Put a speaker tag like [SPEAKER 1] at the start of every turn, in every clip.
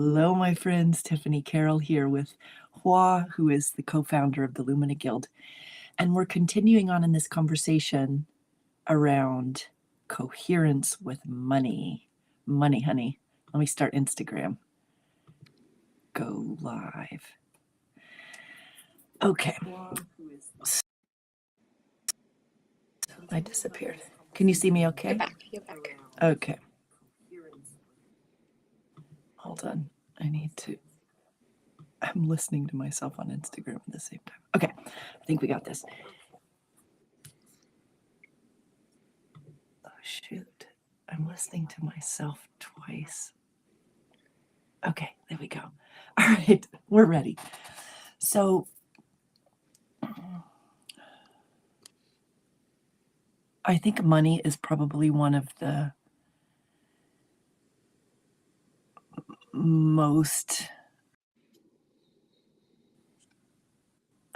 [SPEAKER 1] Hello, my friends. Tiffany Carroll here with Hoang, who is the co-founder of the Lumina Guild. And we're continuing on in this conversation around coherence with money. Money, honey. Let me start Instagram. Go live. Okay. I disappeared. Can you see me okay?
[SPEAKER 2] You're back.
[SPEAKER 1] Okay. Hold on. I'm listening to myself on Instagram at the same time. Okay. I think we got this. Oh, shoot. I'm listening to myself twice. Okay, there we go. All right, we're ready. So, I think money is probably one of the most.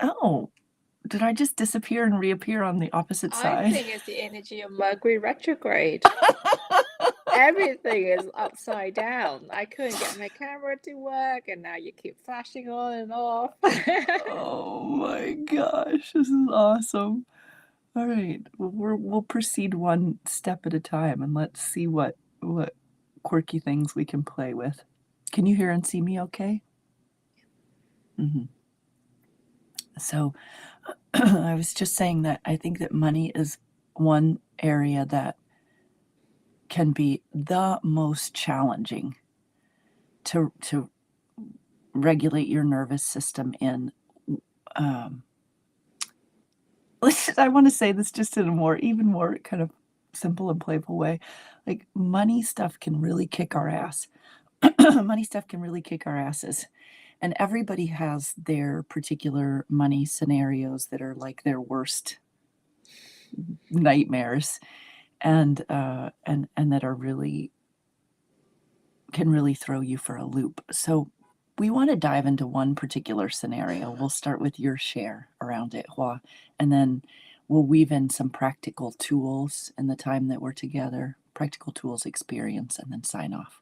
[SPEAKER 1] Oh, did I just disappear and reappear on the opposite side?
[SPEAKER 2] I think it's the energy of Mercury retrograde. Everything is upside down. I couldn't get my camera to work, and now you keep flashing on and off.
[SPEAKER 1] Oh my gosh, this is awesome. All right, we'll proceed one step at a time, and let's see what quirky things we can play with. Can you hear and see me okay? Mm-hmm. So I was just saying that I think that money is one area that can be the most challenging to regulate your nervous system in. I want to say this just in a even more kind of simple and playful way. Like, money stuff can really kick our ass. Money stuff can really kick our asses. And everybody has their particular money scenarios that are like their worst nightmares, and that are can really throw you for a loop. So we want to dive into one particular scenario. We'll start with your share around it, Hua, and then we'll weave in some practical tools in the time that we're together, practical tools experience, and then sign off.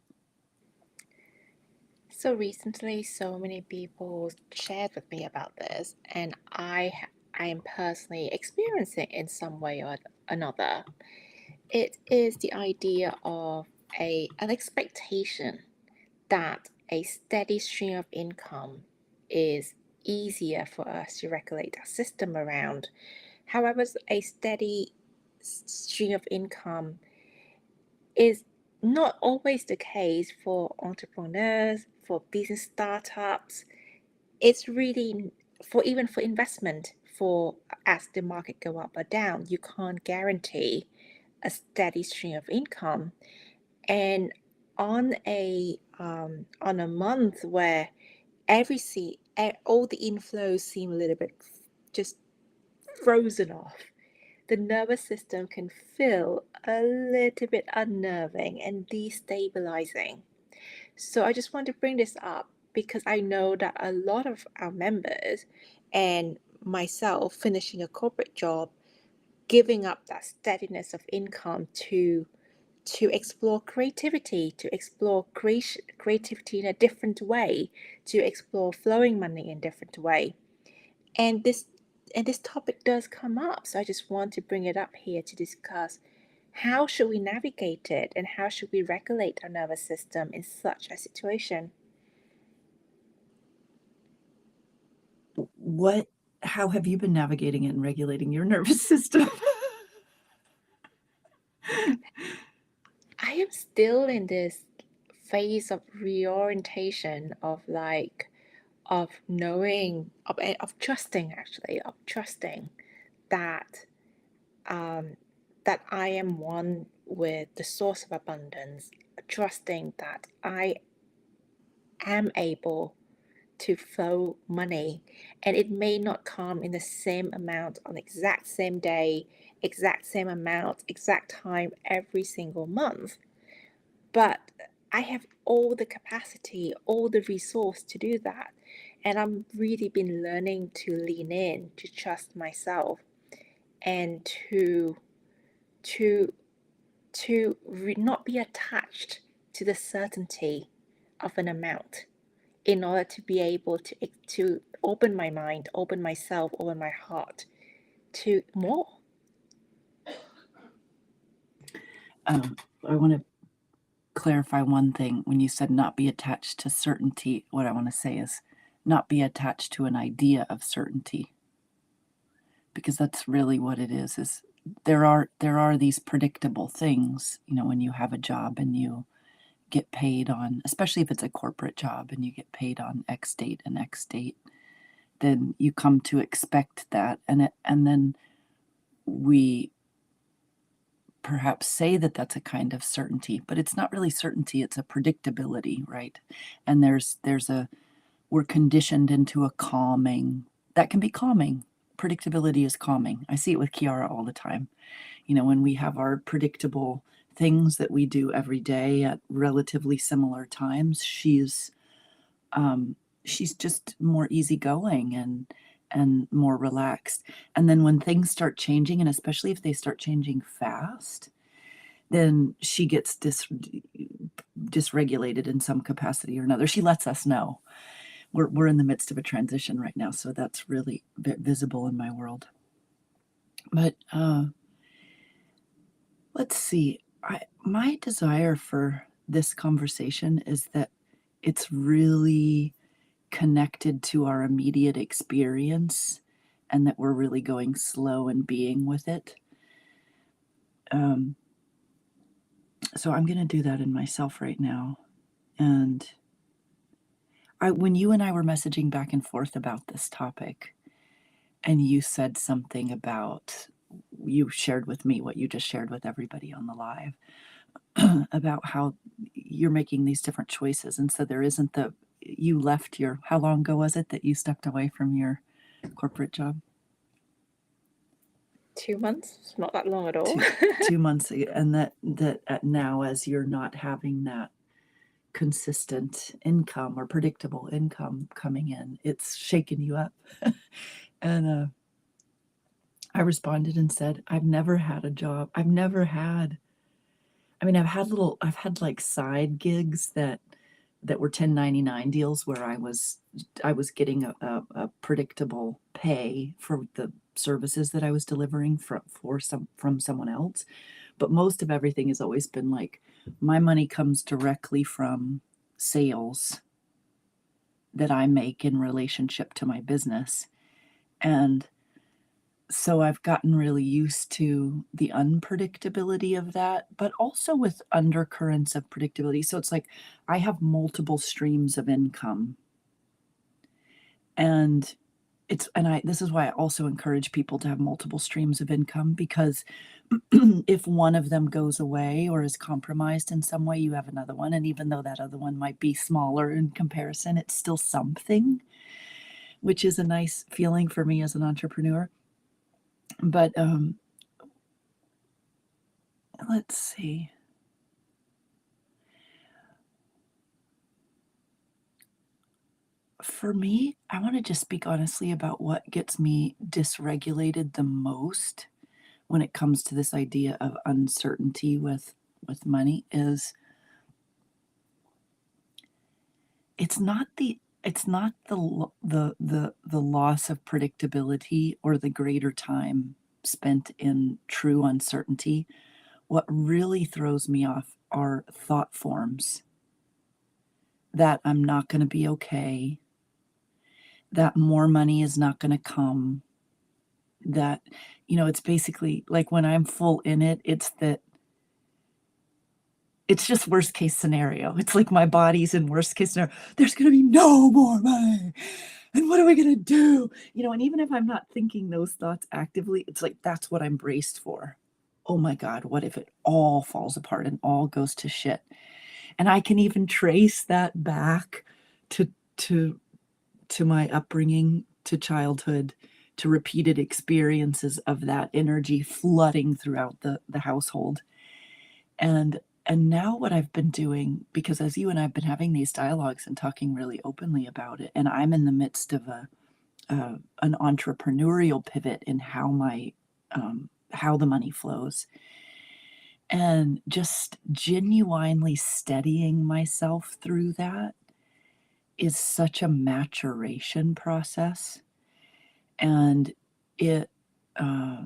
[SPEAKER 2] So recently, so many people shared with me about this, and I am personally experiencing it in some way or another. It is the idea of an expectation that a steady stream of income is easier for us to regulate our system around. However, a steady stream of income is not always the case for entrepreneurs, for business startups. It's really even for investment, for as the market go up or down, you can't guarantee a steady stream of income. And on a month where all the inflows seem a little bit just frozen off, the nervous system can feel a little bit unnerving and destabilizing. So I just want to bring this up because I know that a lot of our members and myself finishing a corporate job, giving up that steadiness of income to explore creativity, to explore creativity in a different way, to explore flowing money in a different way. And this topic does come up, so I just want to bring it up here to discuss how should we navigate it and how should we regulate our nervous system in such a situation.
[SPEAKER 1] How have you been navigating it and regulating your nervous system?
[SPEAKER 2] I am still in this phase of reorientation of knowing of trusting, actually, of trusting that that I am one with the source of abundance, trusting that I am able to flow money, and it may not come in the same amount on the exact same day, exact same amount, exact time every single month, but I have all the capacity, all the resource to do that. And I'm really been learning to lean in, to trust myself, and to not be attached to the certainty of an amount in order to be able to open my mind, open myself, open my heart to more.
[SPEAKER 1] I want to clarify one thing. When you said not be attached to certainty, what I want to say is not be attached to an idea of certainty, because that's really what it is there are these predictable things, when you have a job and you get paid on, especially if it's a corporate job and you get paid on X date and X date, then you come to expect that, and then we perhaps say that that's a kind of certainty, but it's not really certainty, it's a predictability, right? And we're conditioned into a calming, that can be calming. Predictability is calming. I see it with Kiara all the time. When we have our predictable things that we do every day at relatively similar times, she's just more easygoing and more relaxed. And then when things start changing, and especially if they start changing fast, then she gets dysregulated in some capacity or another. She lets us know. We're in the midst of a transition right now, so that's really visible in my world. But let's see. My desire for this conversation is that it's really connected to our immediate experience, and that we're really going slow and being with it. So I'm going to do that in myself right now. And when you and I were messaging back and forth about this topic, and you said something about, you shared with me what you just shared with everybody on the live, about how you're making these different choices. And so there isn't you left how long ago was it that you stepped away from your corporate job?
[SPEAKER 2] 2 months. It's not that long at all.
[SPEAKER 1] 2 months ago. And that now, as you're not having that consistent income or predictable income coming in, it's shaken you up. And I responded and said, I've never had a job. I've had like side gigs that were 1099 deals where I was getting a predictable pay for the services that I was delivering from someone else. But most of everything has always been like, my money comes directly from sales that I make in relationship to my business. And so I've gotten really used to the unpredictability of that, but also with undercurrents of predictability. So it's like I have multiple streams of income. And this is why I also encourage people to have multiple streams of income, because if one of them goes away or is compromised in some way, you have another one. And even though that other one might be smaller in comparison, it's still something, which is a nice feeling for me as an entrepreneur. But let's see. For me, I want to just speak honestly about what gets me dysregulated the most when it comes to this idea of uncertainty with money. Is it's not the loss of predictability or the greater time spent in true uncertainty. What really throws me off are thought forms that I'm not going to be okay, that more money is not going to come, that, it's basically like when I'm full in it, it's just worst case scenario. It's like my body's in worst case scenario. There's going to be no more money. And what are we going to do? And even if I'm not thinking those thoughts actively, it's like, that's what I'm braced for. Oh my God, what if it all falls apart and all goes to shit? And I can even trace that back to my upbringing, to childhood, to repeated experiences of that energy flooding throughout the household. And now what I've been doing, because as you and I have been having these dialogues and talking really openly about it, and I'm in the midst of an entrepreneurial pivot in how the money flows. And just genuinely steadying myself through that is such a maturation process. And it, uh,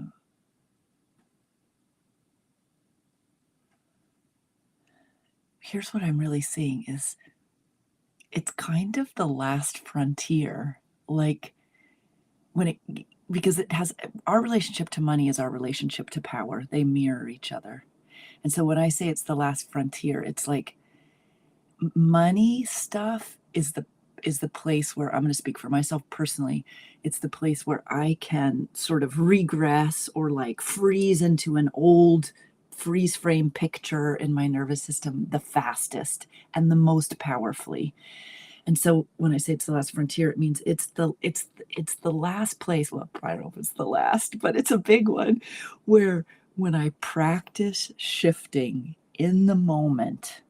[SPEAKER 1] here's what I'm really seeing is it's kind of the last frontier. Like when it, because it has, our relationship to money is our relationship to power. They mirror each other. And so when I say it's the last frontier, it's like money stuff is the place where I'm going to speak for myself personally. It's the place where I can sort of regress or like freeze into an old freeze frame picture in my nervous system the fastest and the most powerfully. And so when I say it's the last frontier, it means it's the last place. Well, I don't know if it's the last, but it's a big one where when I practice shifting in the moment,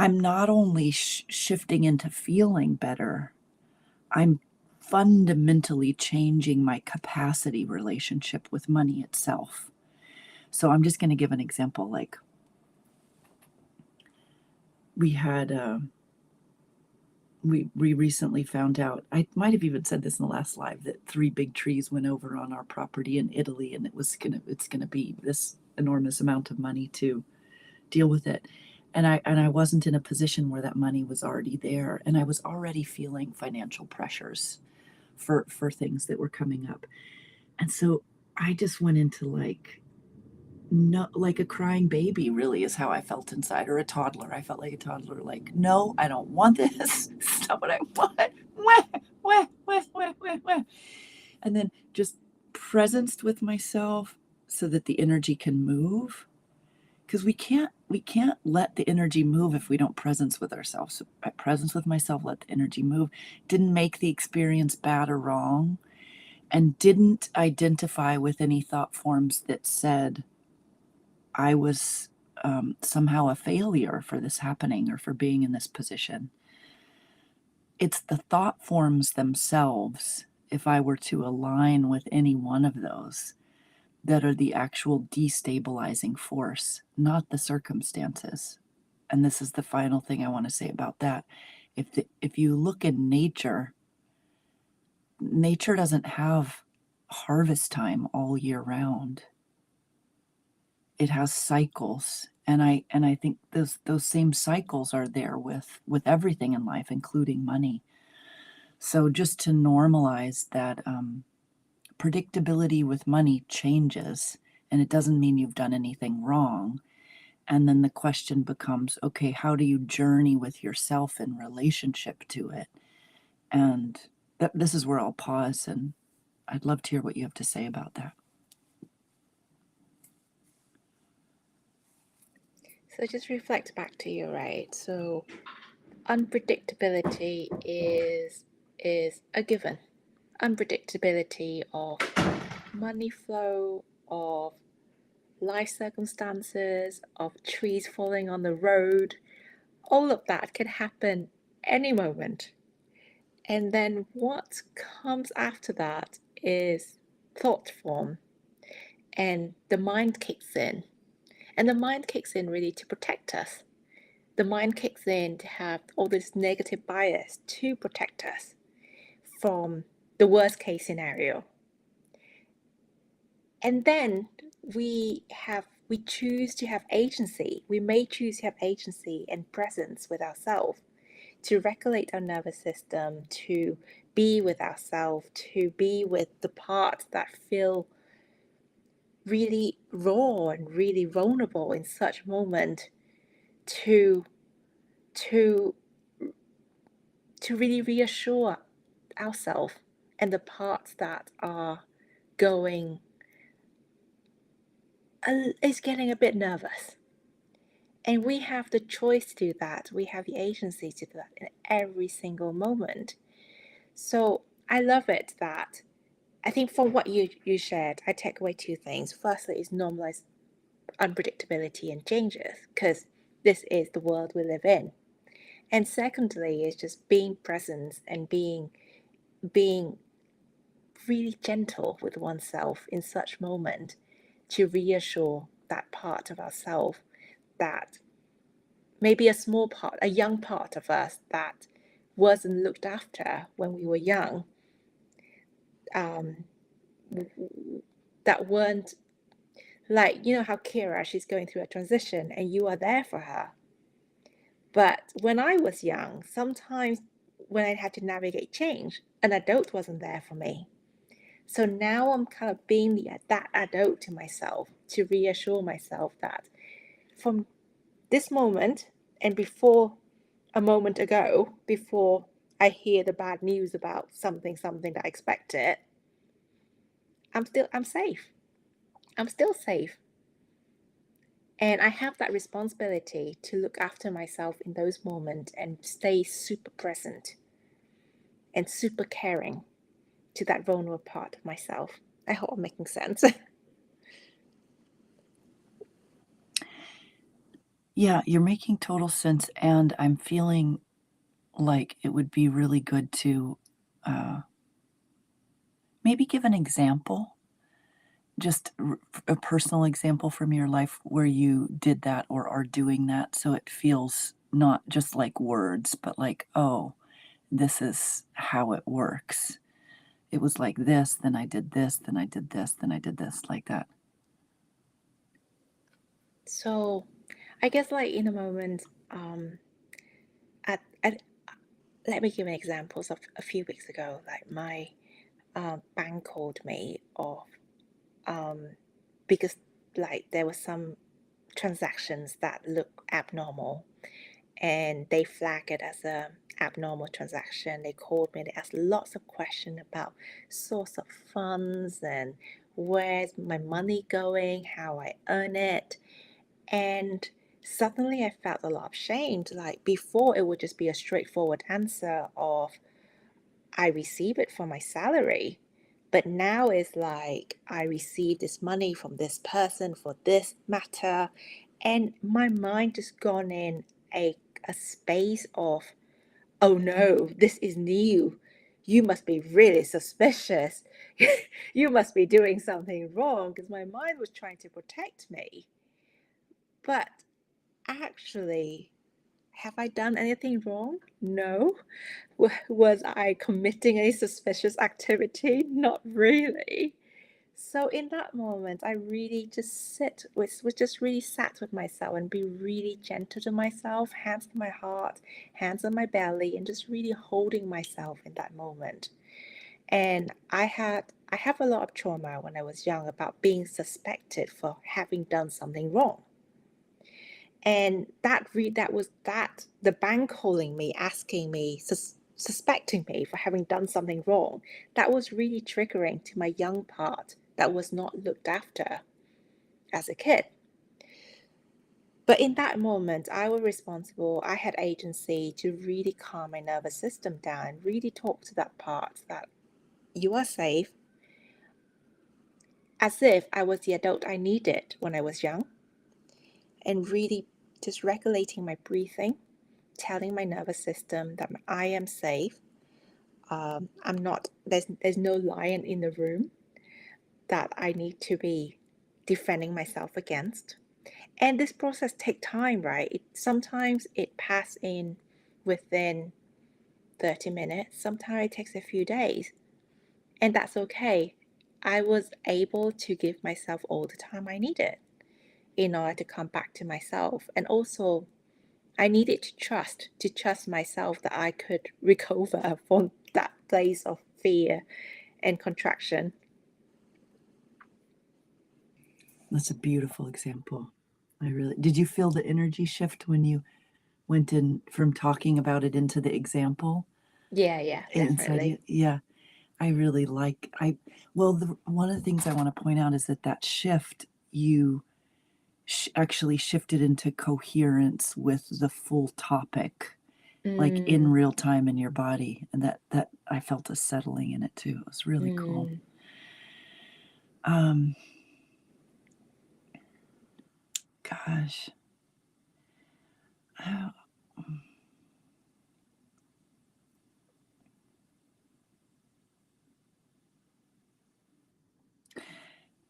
[SPEAKER 1] I'm not only shifting into feeling better, I'm fundamentally changing my capacity relationship with money itself. So I'm just going to give an example. Like we had, we recently found out, I might have even said this in the last live, that 3 big trees went over on our property in Italy, and it's gonna be this enormous amount of money to deal with it. And I wasn't in a position where that money was already there, and I was already feeling financial pressures for things that were coming up. And so I just went into like, no, like a crying baby, really, is how I felt inside, or a toddler. I felt like a toddler, like, no, I don't want this. It's not what I want. Wah, wah, wah, wah, wah, wah. And then just presenced with myself so that the energy can move, because we can't let the energy move if we don't presence with ourselves. So I presence with myself, let the energy move, didn't make the experience bad or wrong, and didn't identify with any thought forms that said I was somehow a failure for this happening or for being in this position. It's the thought forms themselves, if I were to align with any one of those, that are the actual destabilizing force, not the circumstances. And this is the final thing I want to say about that. If you look in nature, nature doesn't have harvest time all year round. It has cycles, and I think those same cycles are there with everything in life, including money. So just to normalize that, predictability with money changes, and it doesn't mean you've done anything wrong. And then the question becomes, okay, how do you journey with yourself in relationship to it? And this is where I'll pause, and I'd love to hear what you have to say about that.
[SPEAKER 2] So just reflect back to you, right? So unpredictability is a given. Unpredictability of money flow, of life circumstances, of trees falling on the road, all of that can happen any moment. And then what comes after that is thought form, and the mind kicks in. And the mind kicks in really to protect us. The mind kicks in to have all this negative bias to protect us from the worst case scenario. And then we choose to have agency. We may choose to have agency and presence with ourselves, to regulate our nervous system, to be with ourselves, to be with the parts that feel really raw and really vulnerable in such moment, to to to really reassure ourselves and the parts that are going is getting a bit nervous. And we have the choice to do that. We have the agency to do that in every single moment. So I love it that I think from what you shared, I take away 2 things. Firstly, is normalize unpredictability and changes, because this is the world we live in. And secondly, is just being present and being really gentle with oneself in such moment to reassure that part of ourselves that maybe a small part, a young part of us that wasn't looked after when we were young, um, that weren't like, you know how Kira, she's going through a transition and you are there for her. But when I was young, sometimes when I had to navigate change, an adult wasn't there for me. So now I'm kind of being that adult to myself to reassure myself that from this moment and before a moment ago, before I hear the bad news about something that I expected, I'm safe. I'm still safe. And I have that responsibility to look after myself in those moments and stay super present and super caring to that vulnerable part of myself. I hope I'm making sense.
[SPEAKER 1] Yeah, you're making total sense, and I'm feeling like it would be really good to maybe give an example, just a personal example from your life where you did that or are doing that, so it feels not just like words, but like, oh, this is how it works. It was like this, then I did this, then I did this, then I did this, like that.
[SPEAKER 2] So I guess like in a moment, at let me give an examples of a few weeks ago, like my bank called me off because like there were some transactions that look abnormal and they flag it as a abnormal transaction. They called me, they asked lots of questions about source of funds and where's my money going, how I earn it. And suddenly I felt a lot of shame. Like before, it would just be a straightforward answer of I receive it from my salary. But now it's like I receive this money from this person for this matter. And my mind just gone in a space of, oh no, this is new. You must be really suspicious. You must be doing something wrong because my mind was trying to protect me. But actually, have I done anything wrong? No. Was I committing any suspicious activity? Not really. So in that moment, I really just just really sat with myself and be really gentle to myself, hands on my heart, hands on my belly, and just really holding myself in that moment. And I have a lot of trauma when I was young about being suspected for having done something wrong. And that the bank calling me, asking me, suspecting me for having done something wrong, that was really triggering to my young part that was not looked after as a kid. But in that moment, I was responsible. I had agency to really calm my nervous system down and really talk to that part that you are safe, as if I was the adult I needed when I was young, and really just regulating my breathing, telling my nervous system that I am safe. I'm not, there's no lion in the room that I need to be defending myself against. And this process takes time, right? Sometimes it passes in within 30 minutes, sometimes it takes a few days, and that's okay. I was able to give myself all the time I needed in order to come back to myself. And also, I needed to trust myself that I could recover from that place of fear and contraction.
[SPEAKER 1] That's a beautiful example. I really did. You feel the energy shift when you went in from talking about it into the example
[SPEAKER 2] Yeah,
[SPEAKER 1] inside you?
[SPEAKER 2] definitely.
[SPEAKER 1] Yeah, I really like. Well, one of the things I want to point out is that shift you actually shifted into coherence with the full topic, like in
[SPEAKER 2] Mm,
[SPEAKER 1] real time in your body, and that I felt a settling in it too. It was really cool.
[SPEAKER 2] mm.
[SPEAKER 1] Um, gosh. Oh,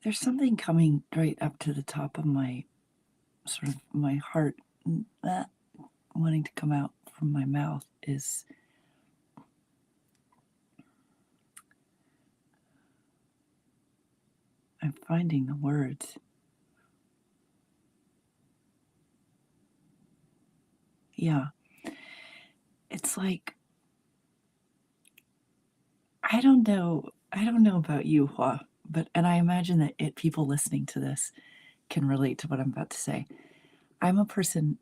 [SPEAKER 1] there's something coming right up to the top of my sort of my heart, that wanting to come out from my mouth is I'm finding the words. Yeah. It's like I don't know about you, Hua, but and I imagine that people listening to this can relate to what I'm about to say. I'm a person,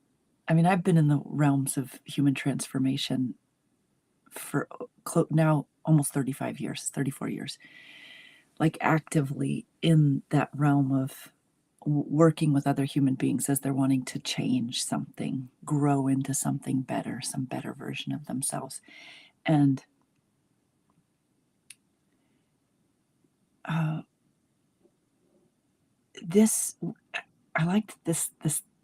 [SPEAKER 1] I mean, I've been in the realms of human transformation for now almost 35 years, 34 years, like actively in that realm of working with other human beings as they're wanting to change something, grow into something better, some better version of themselves. And uh, this, I liked this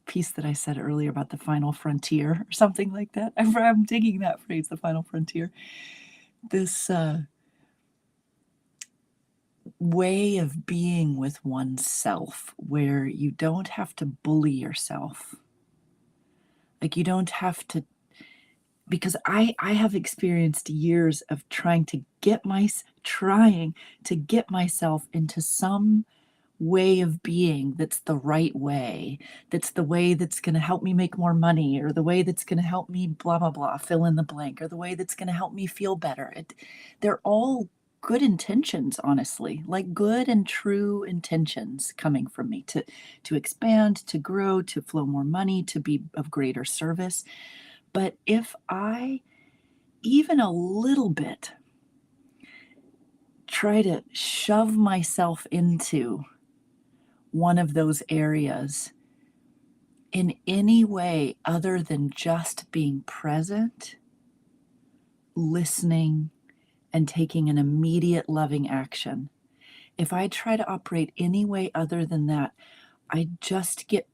[SPEAKER 1] piece that I said earlier about the final frontier or something like that. I'm digging that phrase, the final frontier. This way of being with oneself where you don't have to bully yourself. Like you don't have to, because I have experienced years of trying to get myself into some way of being that's the right way, that's the way that's going to help me make more money, or the way that's going to help me blah blah blah, fill in the blank, or the way that's going to help me feel better. They're all good intentions, honestly, like good and true intentions coming from me to expand, to grow, to flow more money, to be of greater service. But if I even a little bit try to shove myself into one of those areas in any way other than just being present, listening, and taking an immediate loving action, if I try to operate any way other than that, I just get,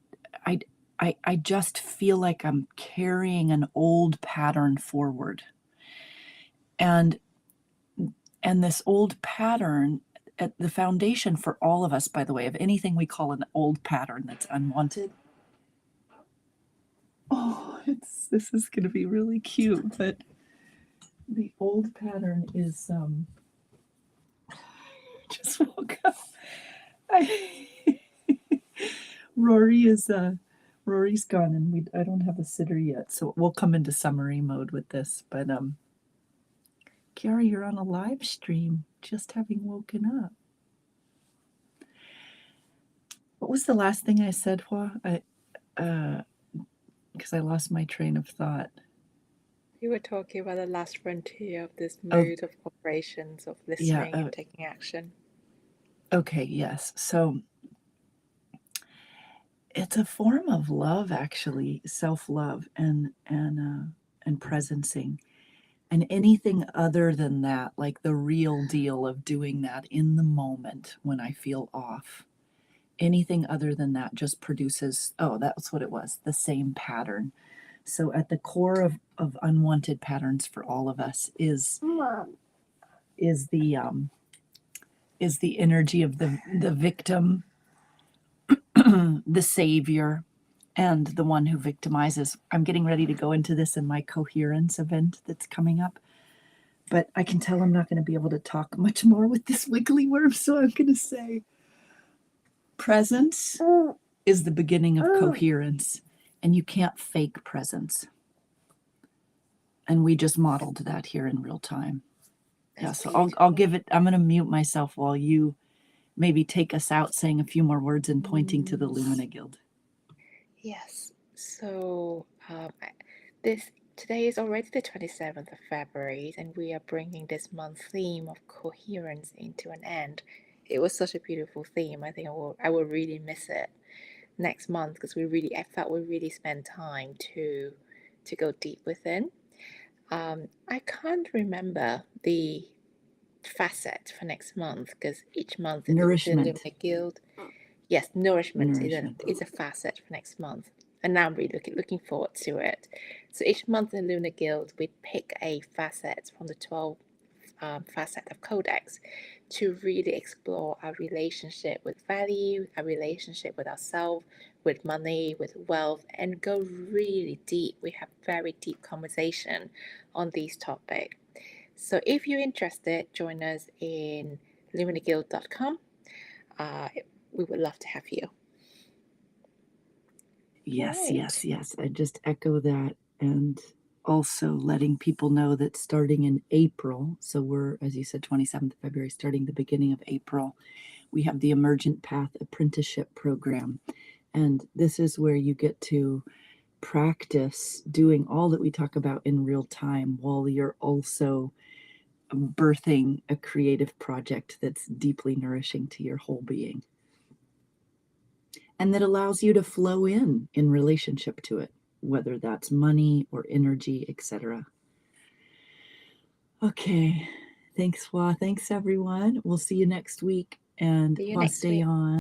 [SPEAKER 1] I, I just feel like I'm carrying an old pattern forward. And this old pattern, at the foundation for all of us, by the way, of anything we call an old pattern that's unwanted. Oh, this is going to be really cute, but the old pattern is just woke up. I, Rory is Rory's gone, and I don't have a sitter yet, so we'll come into summary mode with this. But Kiara, you're on a live stream, just having woken up. What was the last thing I said, Hua? Because I lost my train of thought.
[SPEAKER 2] You were talking about the last frontier of this
[SPEAKER 1] Oh,
[SPEAKER 2] mode of operations, of
[SPEAKER 1] yeah.
[SPEAKER 2] listening and taking action.
[SPEAKER 1] Okay, yes. So it's a form of love, actually, self-love and presencing. And anything other than that, like the real deal of doing that in the moment when I feel off, anything other than that just produces, oh, that's what it was, the same pattern. So at the core of unwanted patterns for all of us is the energy of the victim, the savior, and the one who victimizes. I'm getting ready to go into this in my coherence event that's coming up, but I can tell I'm not going to be able to talk much more with this wiggly worm, so I'm going to say presence is the beginning of coherence, and you can't fake presence. And we just modeled that here in real time. Yeah, so I'll give it, I'm going to mute myself while you maybe take us out saying a few more words and pointing to the Lumina Guild.
[SPEAKER 2] Yes. So today is already the 27th of February, and we are bringing this month's theme of coherence into an end. It was such a beautiful theme. I think I will really miss it next month because I felt we really spent time to go deep within. I can't remember the facet for next month because each month in the
[SPEAKER 1] Nourishment.
[SPEAKER 2] Lumina Guild, yes, nourishment
[SPEAKER 1] Nourishment.
[SPEAKER 2] is a facet for next month, and now I'm really looking forward to it. So each month in the Lunar Guild, we pick a facet from the facet of Codex to really explore our relationship with value, our relationship with ourselves, with money, with wealth, and go really deep. We have very deep conversation on these topics. So if you're interested, join us in luminaguild.com. We would love to have you.
[SPEAKER 1] Yes,
[SPEAKER 2] Right.
[SPEAKER 1] yes. I just echo that, and also letting people know that starting in April, so we're, as you said, 27th of February, starting the beginning of April, we have the Emergent Path Apprenticeship Program. And this is where you get to practice doing all that we talk about in real time while you're also birthing a creative project that's deeply nourishing to your whole being, and that allows you to flow in relationship to it, whether that's money or energy, etc. Okay, thanks, Hua. Thanks, everyone. We'll see you next week, and
[SPEAKER 2] See you
[SPEAKER 1] Hua,
[SPEAKER 2] next
[SPEAKER 1] stay
[SPEAKER 2] week.
[SPEAKER 1] on.